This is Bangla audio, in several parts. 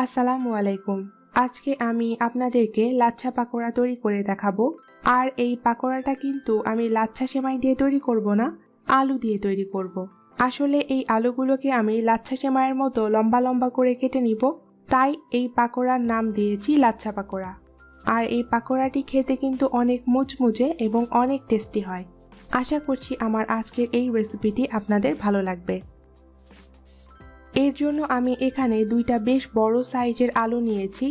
আসসালামু আলাইকুম। আজকে আমি আপনাদেরকে লাচ্ছা পাকোড়া তৈরি করে দেখাবো। আর এই পাকোড়াটা কিন্তু আমি লাচ্ছা সেমাই দিয়ে তৈরি করব না, আলু দিয়ে তৈরি করব। আসলে এই আলুগুলোকে আমি লাচ্ছা সেমাইয়ের মতো লম্বা লম্বা করে কেটে নিব, তাই এই পাকোড়ার নাম দিয়েছি লাচ্ছা পাকোড়া। আর এই পাকোড়াটি খেতে কিন্তু অনেক মুচমুচে এবং অনেক টেস্টি হয়। আশা করছি আমার আজকের এই রেসিপিটি আপনাদের ভালো লাগবে। এর জন্য আমি এখানে দুইটা বেশ বড় সাইজের আলু নিয়েছি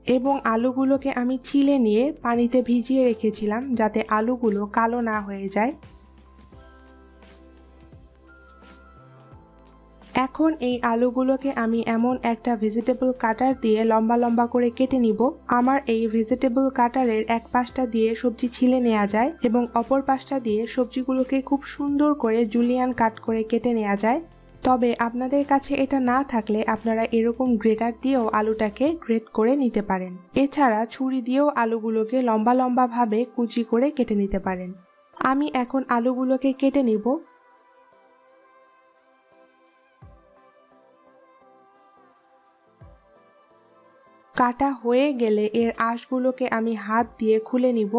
এবং আলুগুলোকে আমি ছিলে নিয়ে পানিতে ভিজিয়ে রেখেছিলাম যাতে আলুগুলো কালো না হয়ে যায়। এখন এই আলুগুলোকে আমি এমন একটা ভেজিটেবল কাটার দিয়ে লম্বা লম্বা করে কেটে নিব। আমার এই ভেজিটেবল কাটারের এক পাশটা দিয়ে সবজি ছিলে নেওয়া যায় এবং অপর পাশটা দিয়ে সবজিগুলোকে খুব সুন্দর করে জুলিয়ান কাট করে কেটে নেওয়া যায়। তবে আপনাদের কাছে এটা না থাকলে আপনারা এরকম গ্রেটার দিয়েও আলুটাকে গ্রেট করে নিতে পারেন। এছাড়া ছুরি দিয়েও আলুগুলোকে লম্বা লম্বা ভাবে কুচি করে কেটে নিতে পারেন। আমি এখন আলুগুলোকে কেটে নিব। কাটা হয়ে গেলে এর আঁশগুলোকে আমি হাত দিয়ে খুলে নিব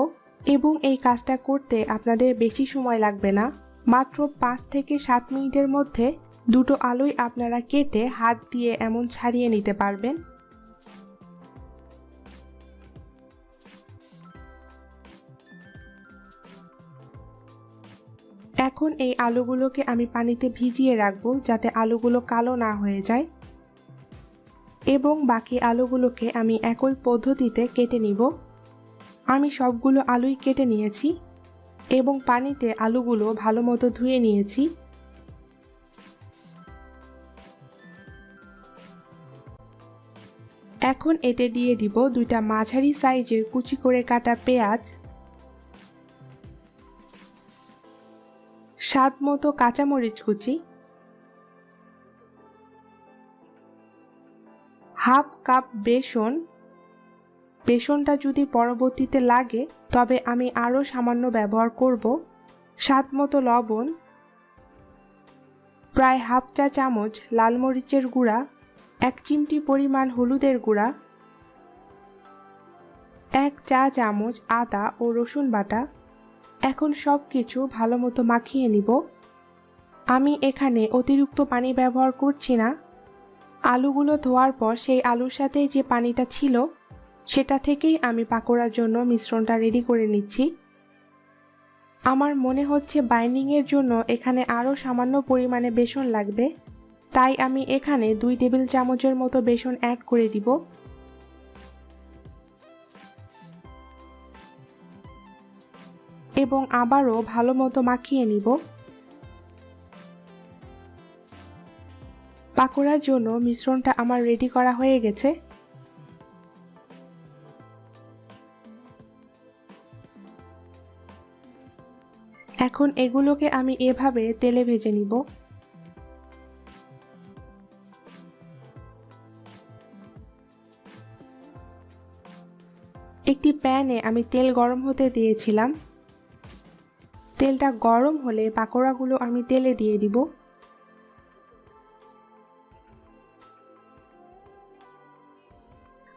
এবং এই কাজটা করতে আপনাদের বেশি সময় লাগবে না। মাত্র 5 থেকে 7 মিনিটের মধ্যে দুটো আলুই আপনারা কেটে হাত দিয়ে এমন ছাড়িয়ে নিতে পারবেন। এখন এই আলুগুলোকে আমি পানিতে ভিজিয়ে রাখবো যাতে আলুগুলো কালো না হয়ে যায় এবং বাকি আলুগুলোকে আমি একই পদ্ধতিতে কেটে নিব। আমি সবগুলো আলুই কেটে নিয়েছি এবং পানিতে আলুগুলো ভালোমতো ধুয়ে নিয়েছি। এখন এতে দিয়ে দিব দুইটা মাঝারি সাইজের কুচি করে কাটা পেঁয়াজ, স্বাদ মতো কাঁচামরিচ কুচি, হাফ কাপ বেসন। বেসনটা যদি পরবর্তীতে লাগে তবে আমি আরও সামান্য ব্যবহার করব। স্বাদ মতো লবণ, প্রায় হাফ চা চামচ লাল মরিচের গুঁড়া, 1 চিমটি পরিমাণ হলুদের গুঁড়া, 1 চা চামচ আদা ও রসুন বাটা। এখন সব কিছু ভালো মতো মাখিয়ে নিব। আমি এখানে অতিরিক্ত পানি ব্যবহার করছি না। আলুগুলো ধোয়ার পর সেই আলুর সাথে যে পানিটা ছিল সেটা থেকেই আমি পাকোড়ার জন্য মিশ্রণটা রেডি করে নিচ্ছি। আমার মনে হচ্ছে বাইন্ডিংয়ের জন্য এখানে আরও সামান্য পরিমাণে বেসন লাগবে, তাই আমি এখানে 2 টেবিল চামচের মতো বেসন অ্যাড করে দিব। এবং আবারও ভালো মতো মাখিয়ে নিব। পাকোড়ার জন্য মিশ্রণটা আমার রেডি করা হয়ে গেছে। এখন এগুলোকে আমি এভাবে তেলে ভেজে নিব। একটি প্যানে আমি তেল গরম হতে দিয়েছিলাম। তেলটা গরম হলে পাকোড়াগুলো আমি তেলে দিয়ে দিব।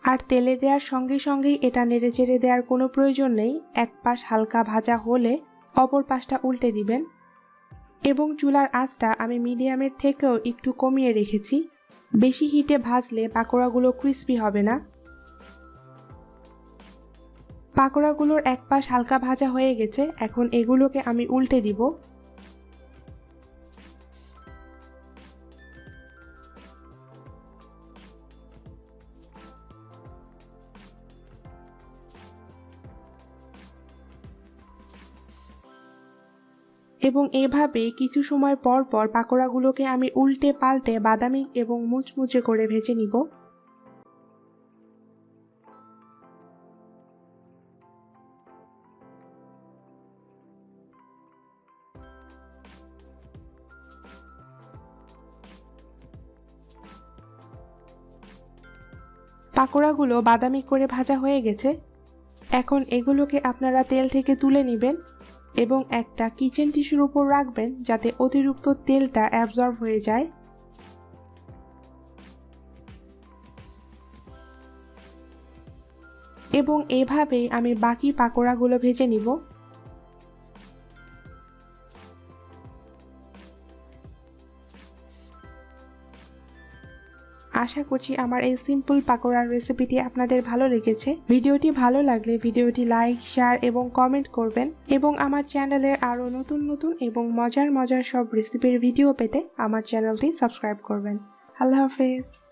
আর তেলে দেওয়ার সঙ্গে সঙ্গেই এটা নেড়েচেড়ে দেওয়ার কোনো প্রয়োজন নেই। এক পাশ হালকা ভাজা হলে অপর পাশটা উল্টে দিবেন এবং চুলার আঁচটা আমি মিডিয়ামের থেকেও একটু কমিয়ে রেখেছি। বেশি হিটে ভাজলে পাকোড়াগুলো ক্রিস্পি হবে না। পাকোড়াগুলোর এক পাশ হালকা ভাজা হয়ে গেছে, এখন এগুলোকে আমি উল্টে দিব। এবং এভাবে কিছু সময় পর পর পাকোড়াগুলোকে আমি উল্টে পাল্টে বাদামি এবং মুচমুচে করে ভেজে নিব। পাকোড়াগুলো বাদামি করে ভাজা হয়ে গেছে। এখন এগুলোকে আপনারা তেল থেকে তুলে নেবেন এবং একটা কিচেন টিস্যুর উপর রাখবেন যাতে অতিরিক্ত তেলটা অ্যাবজর্ব হয়ে যায়। এবং এভাবেই আমি বাকি পাকোড়াগুলো ভেজে নিব। আশা করছি আমার এই সিম্পল পাকোড়ার রেসিপিটি আপনাদের ভালো লেগেছে। ভিডিওটি ভালো লাগলে ভিডিওটি লাইক, শেয়ার এবং কমেন্ট করবেন এবং আমার চ্যানেলের আরও নতুন নতুন এবং মজার মজার সব রেসিপির ভিডিও পেতে আমার চ্যানেলটি সাবস্ক্রাইব করবেন। আল্লাহ হাফেজ।